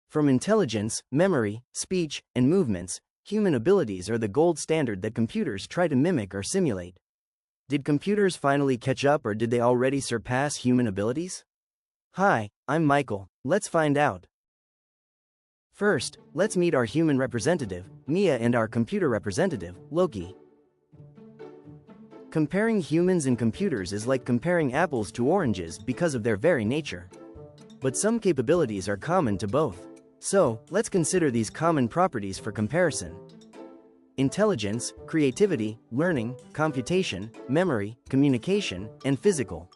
From intelligence, memory, speech, and movements, human abilities are the gold standard that computers try to mimic or simulate. Did computers finally catch up, or did they already surpass human abilities? Hi, I'm Michael. Let's find out. First, let's meet our human representative, Mia, and our computer representative, Loki. Comparing humans and computers is like comparing apples to oranges because of their very nature. But some capabilities are common to both. So, let's consider these common properties for comparison. Intelligence, creativity, learning, computation, memory, communication, and physical.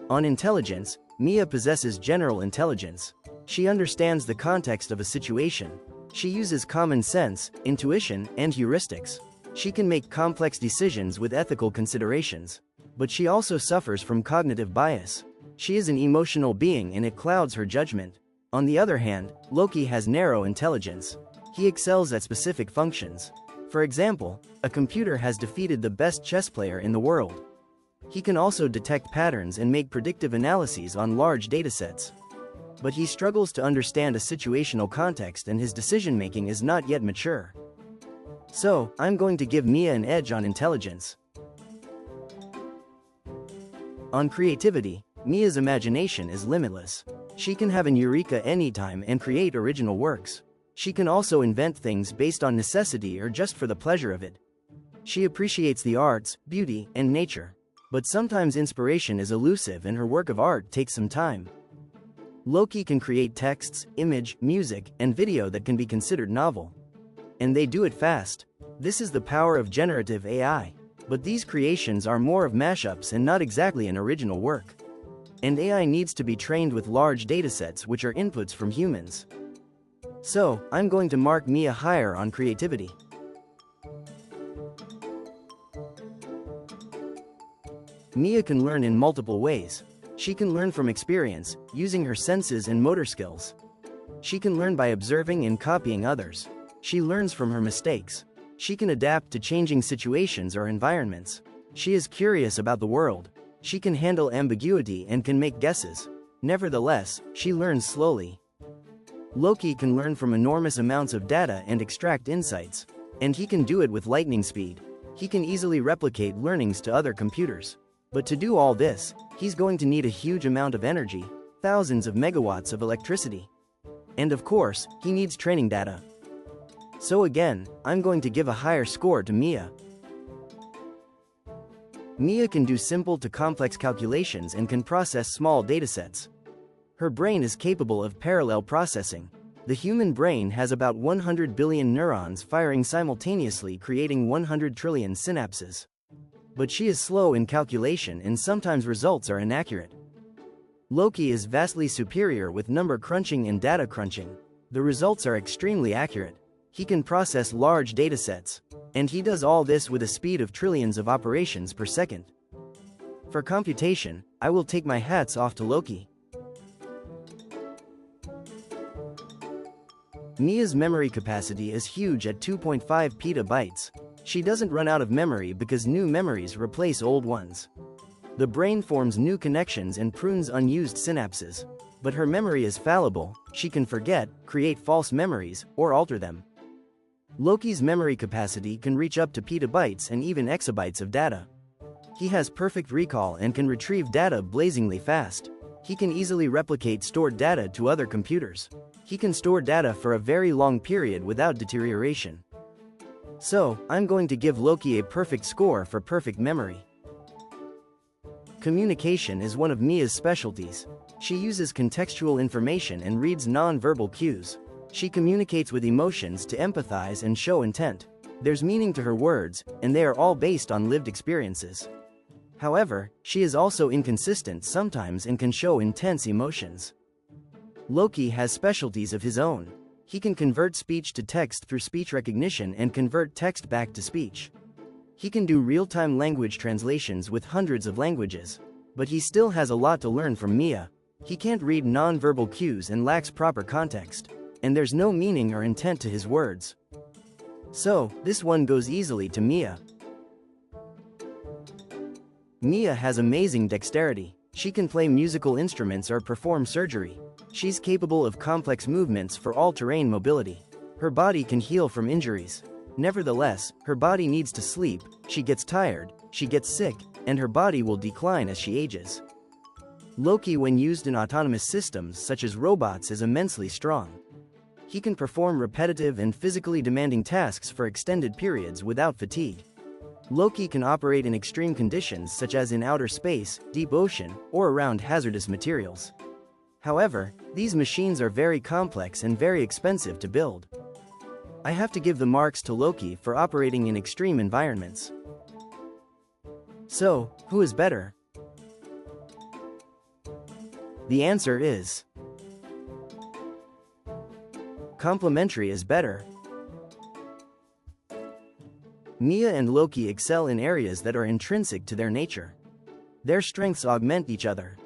On intelligence, Mia possesses general intelligence. She understands the context of a situation. She uses common sense, intuition, and heuristics. She can make complex decisions with ethical considerations. But she also suffers from cognitive bias. She is an emotional being and it clouds her judgment. On the other hand, Loki has narrow intelligence. He excels at specific functions. For example, a computer has defeated the best chess player in the world. He can also detect patterns and make predictive analyses on large datasets. But he struggles to understand a situational context and his decision-making is not yet mature. So, I'm going to give Mia an edge on intelligence. On creativity, Mia's imagination is limitless. She can have an eureka anytime and create original works. She can also invent things based on necessity or just for the pleasure of it. She appreciates the arts, beauty, and nature. But sometimes inspiration is elusive and her work of art takes some time. Loki can create texts, image, music, and video that can be considered novel. And they do it fast. This is the power of generative AI. But these creations are more of mashups and not exactly an original work. And AI needs to be trained with large datasets which are inputs from humans. So, I'm going to mark Mia higher on creativity. Mia can learn in multiple ways. She can learn from experience, using her senses and motor skills. She can learn by observing and copying others. She learns from her mistakes. She can adapt to changing situations or environments. She is curious about the world. She can handle ambiguity and can make guesses. Nevertheless, she learns slowly. Loki can learn from enormous amounts of data and extract insights. And he can do it with lightning speed. He can easily replicate learnings to other computers. But to do all this, he's going to need a huge amount of energy, thousands of megawatts of electricity. And of course, he needs training data. So again, I'm going to give a higher score to Mia. Mia can do simple to complex calculations and can process small datasets. Her brain is capable of parallel processing. The human brain has about 100 billion neurons firing simultaneously, creating 100 trillion synapses. But she is slow in calculation and sometimes results are inaccurate. Loki is vastly superior with number crunching and data crunching. The results are extremely accurate. He can process large datasets. And he does all this with a speed of trillions of operations per second. For computation, I will take my hats off to Loki. Mia's memory capacity is huge at 2.5 petabytes. She doesn't run out of memory because new memories replace old ones. The brain forms new connections and prunes unused synapses. But her memory is fallible. She can forget, create false memories, or alter them. Loki's memory capacity can reach up to petabytes and even exabytes of data. He has perfect recall and can retrieve data blazingly fast. He can easily replicate stored data to other computers. He can store data for a very long period without deterioration. So, I'm going to give Loki a perfect score for perfect memory. Communication is one of Mia's specialties. She uses contextual information and reads non-verbal cues. She communicates with emotions to empathize and show intent. There's meaning to her words, and they are all based on lived experiences. However, she is also inconsistent sometimes and can show intense emotions. Loki has specialties of his own. He can convert speech to text through speech recognition and convert text back to speech. He can do real-time language translations with hundreds of languages. But he still has a lot to learn from Mia. He can't read non-verbal cues and lacks proper context. And there's no meaning or intent to his words. So, this one goes easily to Mia. Mia has amazing dexterity. She can play musical instruments or perform surgery. She's capable of complex movements for all-terrain mobility. Her body can heal from injuries. Nevertheless, her body needs to sleep, she gets tired, she gets sick, and her body will decline as she ages. Loki, when used in autonomous systems such as robots, is immensely strong. He can perform repetitive and physically demanding tasks for extended periods without fatigue. Loki can operate in extreme conditions such as in outer space, deep ocean, or around hazardous materials. However, these machines are very complex and very expensive to build. I have to give the marks to Loki for operating in extreme environments. So, who is better? The answer is complementary is better. Mia and Loki excel in areas that are intrinsic to their nature. Their strengths augment each other.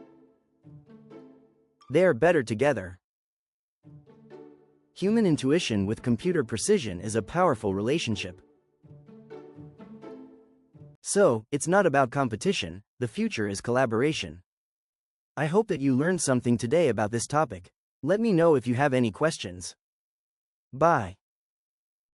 They are better together. Human intuition with computer precision is a powerful relationship. So, it's not about competition, the future is collaboration. I hope that you learned something today about this topic. Let me know if you have any questions. Bye.